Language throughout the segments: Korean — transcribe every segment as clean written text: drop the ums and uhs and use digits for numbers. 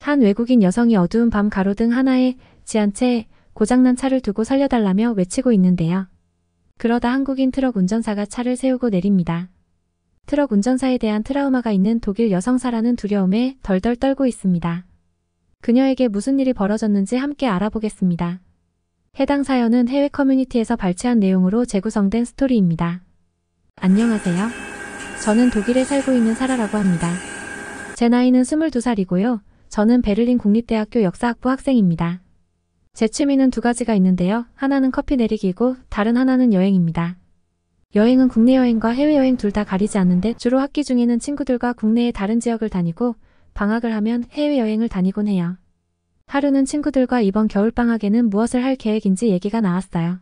한 외국인 여성이 어두운 밤 가로등 하나에 지한 채 고장난 차를 두고 살려달라며 외치고 있는데요. 그러다 한국인 트럭 운전사가 차를 세우고 내립니다. 트럭 운전사에 대한 트라우마가 있는 독일 여성사라는 두려움에 덜덜 떨고 있습니다. 그녀에게 무슨 일이 벌어졌는지 함께 알아보겠습니다. 해당 사연은 해외 커뮤니티에서 발췌한 내용으로 재구성된 스토리입니다. 안녕하세요. 저는 독일에 살고 있는 사라라고 합니다. 제 나이는 22살이고요. 저는 베를린 국립대학교 역사학부 학생입니다. 제 취미는 두 가지가 있는데요. 하나는 커피 내리기고 다른 하나는 여행입니다. 여행은 국내 여행과 해외여행 둘 다 가리지 않는데 주로 학기 중에는 친구들과 국내의 다른 지역을 다니고 방학을 하면 해외여행을 다니곤 해요. 하루는 친구들과 이번 겨울방학에는 무엇을 할 계획인지 얘기가 나왔어요.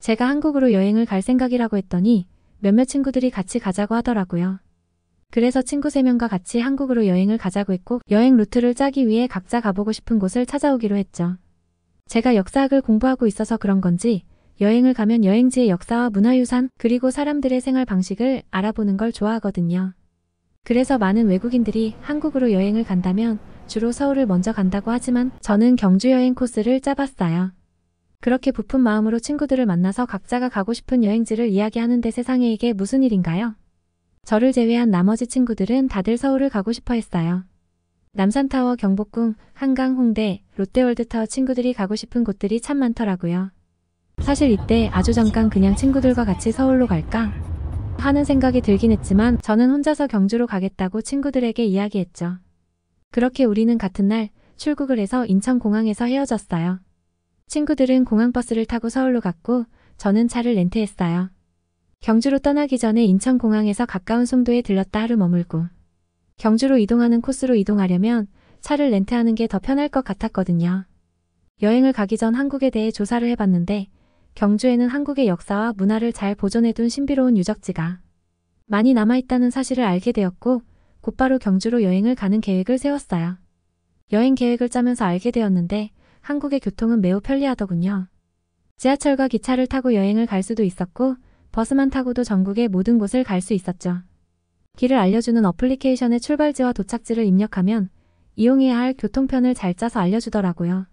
제가 한국으로 여행을 갈 생각이라고 했더니 몇몇 친구들이 같이 가자고 하더라고요. 그래서 친구 3명과 같이 한국으로 여행을 가자고 했고 여행 루트를 짜기 위해 각자 가보고 싶은 곳을 찾아오기로 했죠. 제가 역사학을 공부하고 있어서 그런 건지 여행을 가면 여행지의 역사와 문화유산 그리고 사람들의 생활 방식을 알아보는 걸 좋아하거든요. 그래서 많은 외국인들이 한국으로 여행을 간다면 주로 서울을 먼저 간다고 하지만 저는 경주 여행 코스를 짜봤어요. 그렇게 부푼 마음으로 친구들을 만나서 각자가 가고 싶은 여행지를 이야기하는데 세상에 이게 무슨 일인가요? 저를 제외한 나머지 친구들은 다들 서울을 가고 싶어 했어요. 남산타워, 경복궁, 한강, 홍대, 롯데월드타워 친구들이 가고 싶은 곳들이 참 많더라고요. 사실 이때 아주 잠깐 그냥 친구들과 같이 서울로 갈까? 하는 생각이 들긴 했지만 저는 혼자서 경주로 가겠다고 친구들에게 이야기했죠. 그렇게 우리는 같은 날 출국을 해서 인천공항에서 헤어졌어요. 친구들은 공항버스를 타고 서울로 갔고 저는 차를 렌트했어요. 경주로 떠나기 전에 인천공항에서 가까운 송도에 들렀다 하루 머물고 경주로 이동하는 코스로 이동하려면 차를 렌트하는 게 더 편할 것 같았거든요. 여행을 가기 전 한국에 대해 조사를 해봤는데 경주에는 한국의 역사와 문화를 잘 보존해둔 신비로운 유적지가 많이 남아있다는 사실을 알게 되었고 곧바로 경주로 여행을 가는 계획을 세웠어요. 여행 계획을 짜면서 알게 되었는데 한국의 교통은 매우 편리하더군요. 지하철과 기차를 타고 여행을 갈 수도 있었고 버스만 타고도 전국의 모든 곳을 갈 수 있었죠. 길을 알려주는 어플리케이션의 출발지와 도착지를 입력하면 이용해야 할 교통편을 잘 짜서 알려주더라고요.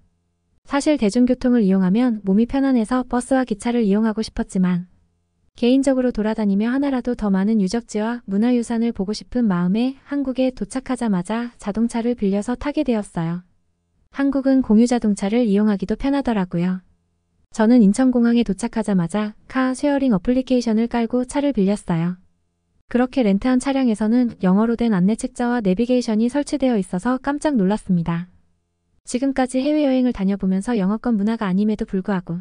사실 대중교통을 이용하면 몸이 편안해서 버스와 기차를 이용하고 싶었지만 개인적으로 돌아다니며 하나라도 더 많은 유적지와 문화유산을 보고 싶은 마음에 한국에 도착하자마자 자동차를 빌려서 타게 되었어요. 한국은 공유자동차를 이용하기도 편하더라고요. 저는 인천공항에 도착하자마자 카 쉐어링 어플리케이션을 깔고 차를 빌렸어요. 그렇게 렌트한 차량에서는 영어로 된 안내 책자와 내비게이션이 설치되어 있어서 깜짝 놀랐습니다. 지금까지 해외여행을 다녀보면서 영어권 문화가 아님에도 불구하고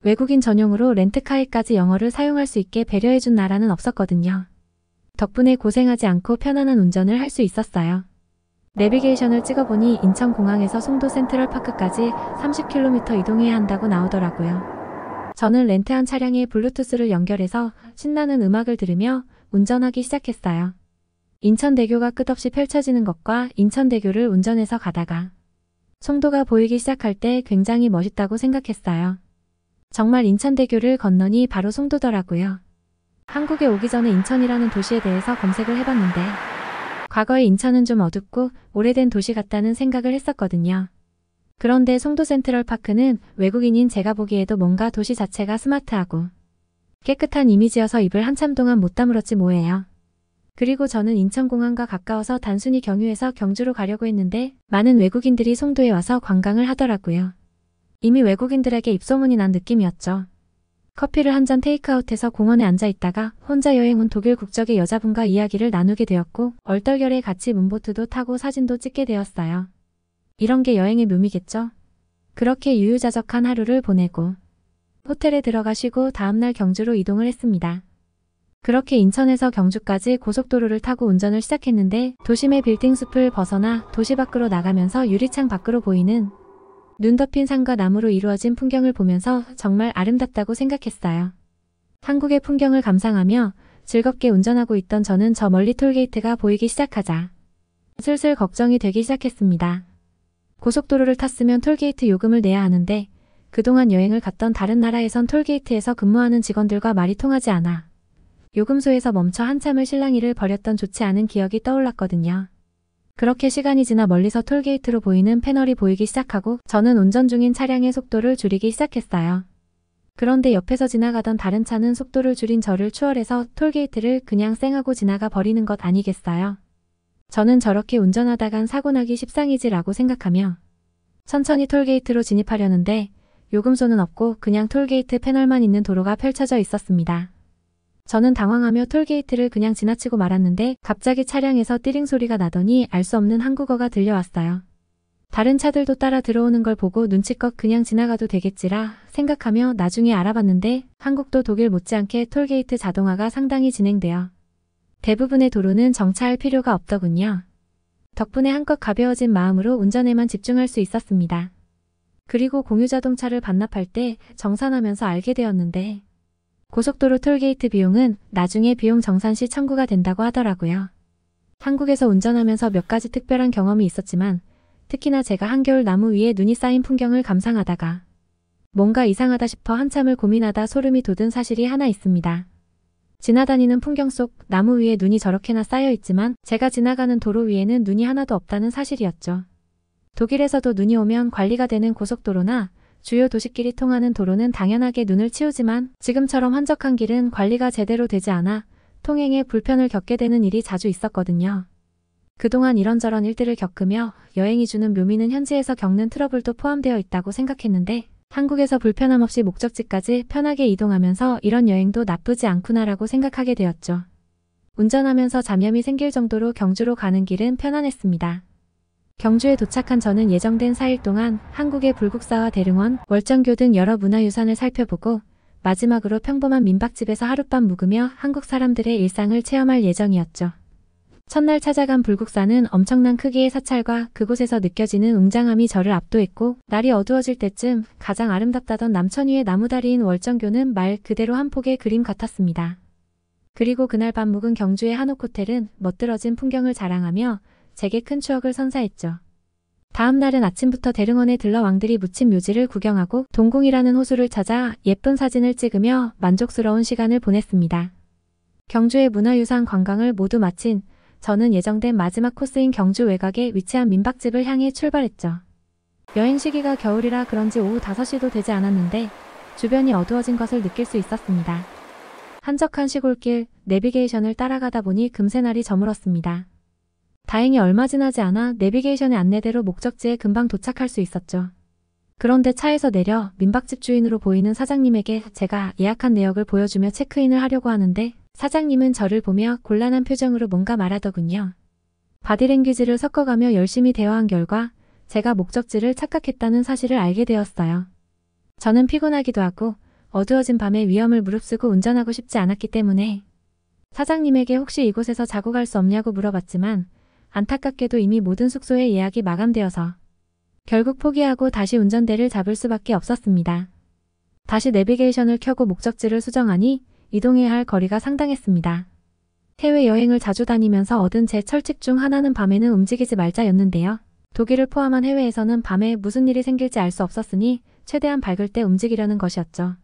외국인 전용으로 렌트카에까지 영어를 사용할 수 있게 배려해준 나라는 없었거든요. 덕분에 고생하지 않고 편안한 운전을 할 수 있었어요. 내비게이션을 찍어보니 인천공항에서 송도 센트럴파크까지 30km 이동해야 한다고 나오더라고요. 저는 렌트한 차량에 블루투스를 연결해서 신나는 음악을 들으며 운전하기 시작했어요. 인천대교가 끝없이 펼쳐지는 것과 인천대교를 운전해서 가다가 송도가 보이기 시작할 때 굉장히 멋있다고 생각했어요. 정말 인천대교를 건너니 바로 송도더라고요. 한국에 오기 전에 인천이라는 도시에 대해서 검색을 해봤는데 과거의 인천은 좀 어둡고 오래된 도시 같다는 생각을 했었거든요. 그런데 송도 센트럴파크는 외국인인 제가 보기에도 뭔가 도시 자체가 스마트하고 깨끗한 이미지여서 입을 한참 동안 못 다물었지 뭐예요. 그리고 저는 인천공항과 가까워서 단순히 경유해서 경주로 가려고 했는데 많은 외국인들이 송도에 와서 관광을 하더라고요. 이미 외국인들에게 입소문이 난 느낌이었죠. 커피를 한 잔 테이크아웃해서 공원에 앉아 있다가 혼자 여행 온 독일 국적의 여자분과 이야기를 나누게 되었고 얼떨결에 같이 문보트도 타고 사진도 찍게 되었어요. 이런 게 여행의 묘미겠죠? 그렇게 유유자적한 하루를 보내고 호텔에 들어가 쉬고 다음날 경주로 이동을 했습니다. 그렇게 인천에서 경주까지 고속도로를 타고 운전을 시작했는데 도심의 빌딩 숲을 벗어나 도시 밖으로 나가면서 유리창 밖으로 보이는 눈 덮인 산과 나무로 이루어진 풍경을 보면서 정말 아름답다고 생각했어요. 한국의 풍경을 감상하며 즐겁게 운전하고 있던 저는 저 멀리 톨게이트가 보이기 시작하자 슬슬 걱정이 되기 시작했습니다. 고속도로를 탔으면 톨게이트 요금을 내야 하는데 그동안 여행을 갔던 다른 나라에선 톨게이트에서 근무하는 직원들과 말이 통하지 않아 요금소에서 멈춰 한참을 실랑이를 벌였던 좋지 않은 기억이 떠올랐거든요. 그렇게 시간이 지나 멀리서 톨게이트로 보이는 패널이 보이기 시작하고 저는 운전 중인 차량의 속도를 줄이기 시작했어요. 그런데 옆에서 지나가던 다른 차는 속도를 줄인 저를 추월해서 톨게이트를 그냥 쌩하고 지나가 버리는 것 아니겠어요? 저는 저렇게 운전하다간 사고나기 십상이지라고 생각하며 천천히 톨게이트로 진입하려는데 요금소는 없고 그냥 톨게이트 패널만 있는 도로가 펼쳐져 있었습니다. 저는 당황하며 톨게이트를 그냥 지나치고 말았는데 갑자기 차량에서 띠링 소리가 나더니 알 수 없는 한국어가 들려왔어요. 다른 차들도 따라 들어오는 걸 보고 눈치껏 그냥 지나가도 되겠지라 생각하며 나중에 알아봤는데 한국도 독일 못지않게 톨게이트 자동화가 상당히 진행되어 대부분의 도로는 정차할 필요가 없더군요. 덕분에 한껏 가벼워진 마음으로 운전에만 집중할 수 있었습니다. 그리고 공유자동차를 반납할 때 정산하면서 알게 되었는데 고속도로 톨게이트 비용은 나중에 비용 정산 시 청구가 된다고 하더라고요. 한국에서 운전하면서 몇 가지 특별한 경험이 있었지만 특히나 제가 한겨울 나무 위에 눈이 쌓인 풍경을 감상하다가 뭔가 이상하다 싶어 한참을 고민하다 소름이 돋은 사실이 하나 있습니다. 지나다니는 풍경 속 나무 위에 눈이 저렇게나 쌓여 있지만 제가 지나가는 도로 위에는 눈이 하나도 없다는 사실이었죠. 독일에서도 눈이 오면 관리가 되는 고속도로나 주요 도시끼리 통하는 도로는 당연하게 눈을 치우지만 지금처럼 한적한 길은 관리가 제대로 되지 않아 통행에 불편을 겪게 되는 일이 자주 있었거든요. 그동안 이런저런 일들을 겪으며 여행이 주는 묘미는 현지에서 겪는 트러블도 포함되어 있다고 생각했는데 한국에서 불편함 없이 목적지까지 편하게 이동하면서 이런 여행도 나쁘지 않구나라고 생각하게 되었죠. 운전하면서 잡념이 생길 정도로 경주로 가는 길은 편안했습니다. 경주에 도착한 저는 예정된 4일 동안 한국의 불국사와 대릉원, 월정교 등 여러 문화유산을 살펴보고 마지막으로 평범한 민박집에서 하룻밤 묵으며 한국 사람들의 일상을 체험할 예정이었죠. 첫날 찾아간 불국사는 엄청난 크기의 사찰과 그곳에서 느껴지는 웅장함이 저를 압도했고 날이 어두워질 때쯤 가장 아름답다던 남천 위의 나무다리인 월정교는 말 그대로 한 폭의 그림 같았습니다. 그리고 그날 밤 묵은 경주의 한옥호텔은 멋들어진 풍경을 자랑하며 제게 큰 추억을 선사했죠. 다음 날은 아침부터 대릉원에 들러 왕들이 묻힌 묘지를 구경하고 동궁이라는 호수를 찾아 예쁜 사진을 찍으며 만족스러운 시간을 보냈습니다. 경주의 문화유산 관광을 모두 마친 저는 예정된 마지막 코스인 경주 외곽에 위치한 민박집을 향해 출발했죠. 여행 시기가 겨울이라 그런지 오후 5시도 되지 않았는데 주변이 어두워진 것을 느낄 수 있었습니다. 한적한 시골길 내비게이션을 따라가다 보니 금세 날이 저물었습니다. 다행히 얼마 지나지 않아 내비게이션의 안내대로 목적지에 금방 도착할 수 있었죠. 그런데 차에서 내려 민박집 주인으로 보이는 사장님에게 제가 예약한 내역을 보여주며 체크인을 하려고 하는데 사장님은 저를 보며 곤란한 표정으로 뭔가 말하더군요. 바디랭귀지를 섞어가며 열심히 대화한 결과 제가 목적지를 착각했다는 사실을 알게 되었어요. 저는 피곤하기도 하고 어두워진 밤에 위험을 무릅쓰고 운전하고 싶지 않았기 때문에 사장님에게 혹시 이곳에서 자고 갈 수 없냐고 물어봤지만 안타깝게도 이미 모든 숙소의 예약이 마감되어서 결국 포기하고 다시 운전대를 잡을 수밖에 없었습니다. 다시 내비게이션을 켜고 목적지를 수정하니 이동해야 할 거리가 상당했습니다. 해외여행을 자주 다니면서 얻은 제 철칙 중 하나는 밤에는 움직이지 말자였는데요. 독일을 포함한 해외에서는 밤에 무슨 일이 생길지 알 수 없었으니 최대한 밝을 때 움직이려는 것이었죠.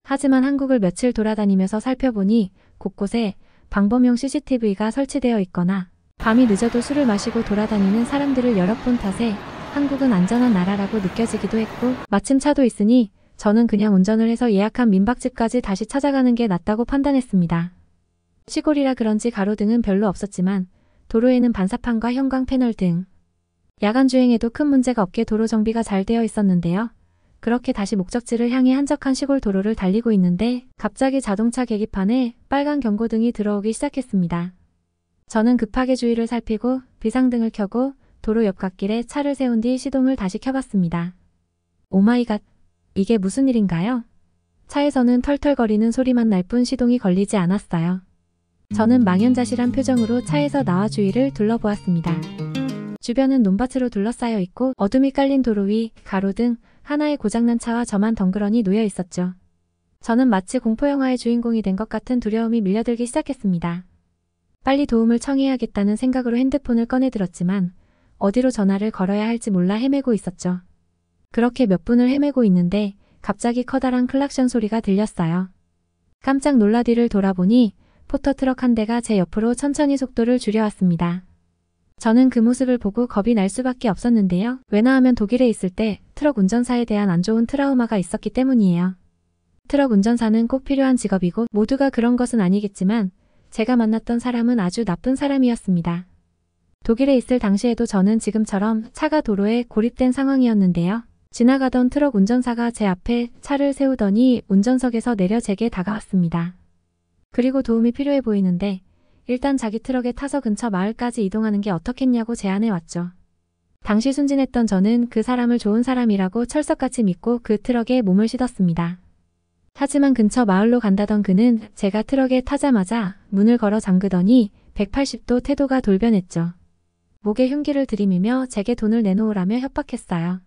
하지만 한국을 며칠 돌아다니면서 살펴보니 곳곳에 방범용 CCTV가 설치되어 있거나 밤이 늦어도 술을 마시고 돌아다니는 사람들을 여럿 본 탓에 한국은 안전한 나라라고 느껴지기도 했고 마침 차도 있으니 저는 그냥 운전을 해서 예약한 민박집까지 다시 찾아가는 게 낫다고 판단했습니다. 시골이라 그런지 가로등은 별로 없었지만 도로에는 반사판과 형광 패널 등 야간 주행에도 큰 문제가 없게 도로 정비가 잘 되어 있었는데요. 그렇게 다시 목적지를 향해 한적한 시골 도로를 달리고 있는데 갑자기 자동차 계기판에 빨간 경고등이 들어오기 시작했습니다. 저는 급하게 주위를 살피고 비상등을 켜고 도로 옆 갓길에 차를 세운 뒤 시동을 다시 켜봤습니다. 오마이갓, 이게 무슨 일인가요? 차에서는 털털거리는 소리만 날 뿐 시동이 걸리지 않았어요. 저는 망연자실한 표정으로 차에서 나와 주위를 둘러보았습니다. 주변은 논밭으로 둘러싸여 있고 어둠이 깔린 도로 위 가로등 하나의 고장난 차와 저만 덩그러니 놓여 있었죠. 저는 마치 공포영화의 주인공이 된 것 같은 두려움이 밀려들기 시작했습니다. 빨리 도움을 청해야겠다는 생각으로 핸드폰을 꺼내들었지만 어디로 전화를 걸어야 할지 몰라 헤매고 있었죠. 그렇게 몇 분을 헤매고 있는데 갑자기 커다란 클락션 소리가 들렸어요. 깜짝 놀라 뒤를 돌아보니 포터트럭 한 대가 제 옆으로 천천히 속도를 줄여왔습니다. 저는 그 모습을 보고 겁이 날 수밖에 없었는데요. 왜냐하면 독일에 있을 때 트럭 운전사에 대한 안 좋은 트라우마가 있었기 때문이에요. 트럭 운전사는 꼭 필요한 직업이고 모두가 그런 것은 아니겠지만 제가 만났던 사람은 아주 나쁜 사람이었습니다. 독일에 있을 당시에도 저는 지금처럼 차가 도로에 고립된 상황이었는데요. 지나가던 트럭 운전사가 제 앞에 차를 세우더니 운전석에서 내려 제게 다가왔습니다. 그리고 도움이 필요해 보이는데 일단 자기 트럭에 타서 근처 마을까지 이동하는 게 어떻겠냐고 제안해 왔죠. 당시 순진했던 저는 그 사람을 좋은 사람이라고 철석같이 믿고 그 트럭에 몸을 싣었습니다. 하지만 근처 마을로 간다던 그는 제가 트럭에 타자마자 문을 걸어 잠그더니 180도 태도가 돌변했죠. 목에 흉기를 들이미며 제게 돈을 내놓으라며 협박했어요.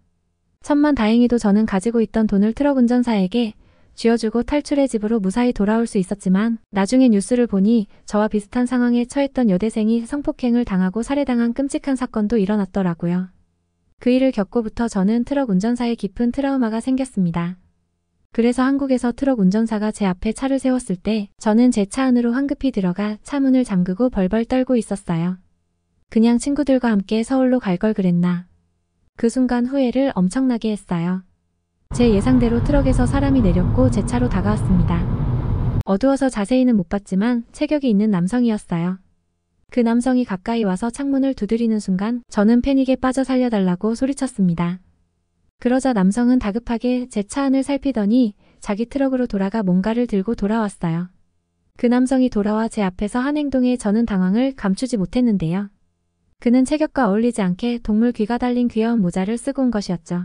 천만다행히도 저는 가지고 있던 돈을 트럭 운전사에게 쥐어주고 탈출해 집으로 무사히 돌아올 수 있었지만 나중에 뉴스를 보니 저와 비슷한 상황에 처했던 여대생이 성폭행을 당하고 살해당한 끔찍한 사건도 일어났더라고요. 그 일을 겪고부터 저는 트럭 운전사에 깊은 트라우마가 생겼습니다. 그래서 한국에서 트럭 운전사가 제 앞에 차를 세웠을 때 저는 제 차 안으로 황급히 들어가 차 문을 잠그고 벌벌 떨고 있었어요. 그냥 친구들과 함께 서울로 갈 걸 그랬나. 그 순간 후회를 엄청나게 했어요. 제 예상대로 트럭에서 사람이 내렸고 제 차로 다가왔습니다. 어두워서 자세히는 못 봤지만 체격이 있는 남성이었어요. 그 남성이 가까이 와서 창문을 두드리는 순간 저는 패닉에 빠져 살려달라고 소리쳤습니다. 그러자 남성은 다급하게 제 차 안을 살피더니 자기 트럭으로 돌아가 뭔가를 들고 돌아왔어요. 그 남성이 돌아와 제 앞에서 한 행동에 저는 당황을 감추지 못했는데요. 그는 체격과 어울리지 않게 동물 귀가 달린 귀여운 모자를 쓰고 온 것이었죠.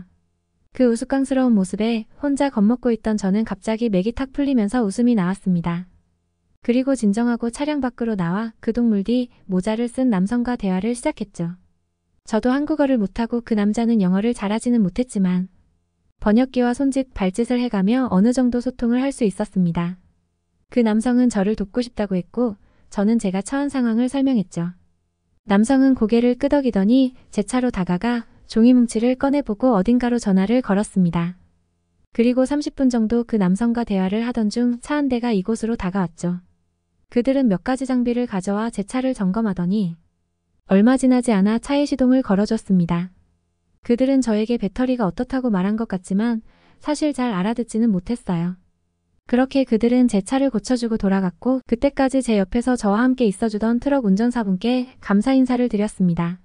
그 우스꽝스러운 모습에 혼자 겁먹고 있던 저는 갑자기 맥이 탁 풀리면서 웃음이 나왔습니다. 그리고 진정하고 차량 밖으로 나와 그 동물 뒤 모자를 쓴 남성과 대화를 시작했죠. 저도 한국어를 못하고 그 남자는 영어를 잘하지는 못했지만 번역기와 손짓, 발짓을 해가며 어느 정도 소통을 할 수 있었습니다. 그 남성은 저를 돕고 싶다고 했고 저는 제가 처한 상황을 설명했죠. 남성은 고개를 끄덕이더니 제 차로 다가가 종이뭉치를 꺼내보고 어딘가로 전화를 걸었습니다. 그리고 30분 정도 그 남성과 대화를 하던 중 차 한 대가 이곳으로 다가왔죠. 그들은 몇 가지 장비를 가져와 제 차를 점검하더니 얼마 지나지 않아 차의 시동을 걸어줬습니다. 그들은 저에게 배터리가 어떻다고 말한 것 같지만 사실 잘 알아듣지는 못했어요. 그렇게 그들은 제 차를 고쳐주고 돌아갔고 그때까지 제 옆에서 저와 함께 있어주던 트럭 운전사분께 감사 인사를 드렸습니다.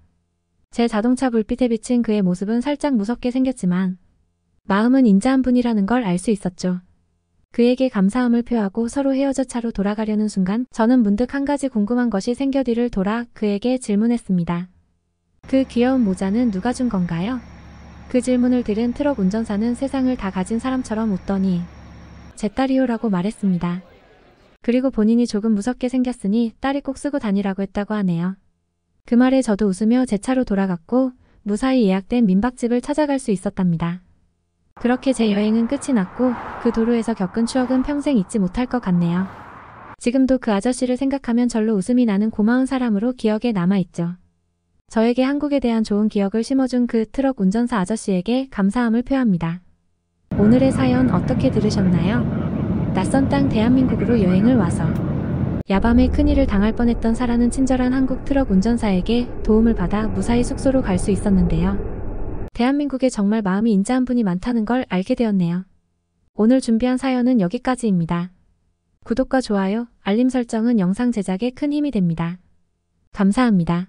제 자동차 불빛에 비친 그의 모습은 살짝 무섭게 생겼지만 마음은 인자한 분이라는 걸 알 수 있었죠. 그에게 감사함을 표하고 서로 헤어져 차로 돌아가려는 순간 저는 문득 한 가지 궁금한 것이 생겨 뒤를 돌아 그에게 질문했습니다. 그 귀여운 모자는 누가 준 건가요? 그 질문을 들은 트럭 운전사는 세상을 다 가진 사람처럼 웃더니 제 딸이요라고 말했습니다. 그리고 본인이 조금 무섭게 생겼으니 딸이 꼭 쓰고 다니라고 했다고 하네요. 그 말에 저도 웃으며 제 차로 돌아갔고 무사히 예약된 민박집을 찾아갈 수 있었답니다. 그렇게 제 여행은 끝이 났고 그 도로에서 겪은 추억은 평생 잊지 못할 것 같네요. 지금도 그 아저씨를 생각하면 절로 웃음이 나는 고마운 사람으로 기억에 남아있죠. 저에게 한국에 대한 좋은 기억을 심어준 그 트럭 운전사 아저씨에게 감사함을 표합니다. 오늘의 사연 어떻게 들으셨나요? 낯선 땅 대한민국으로 여행을 와서 야밤에 큰일을 당할 뻔했던 사라는 친절한 한국 트럭 운전사에게 도움을 받아 무사히 숙소로 갈 수 있었는데요. 대한민국에 정말 마음이 인자한 분이 많다는 걸 알게 되었네요. 오늘 준비한 사연은 여기까지입니다. 구독과 좋아요, 알림 설정은 영상 제작에 큰 힘이 됩니다. 감사합니다.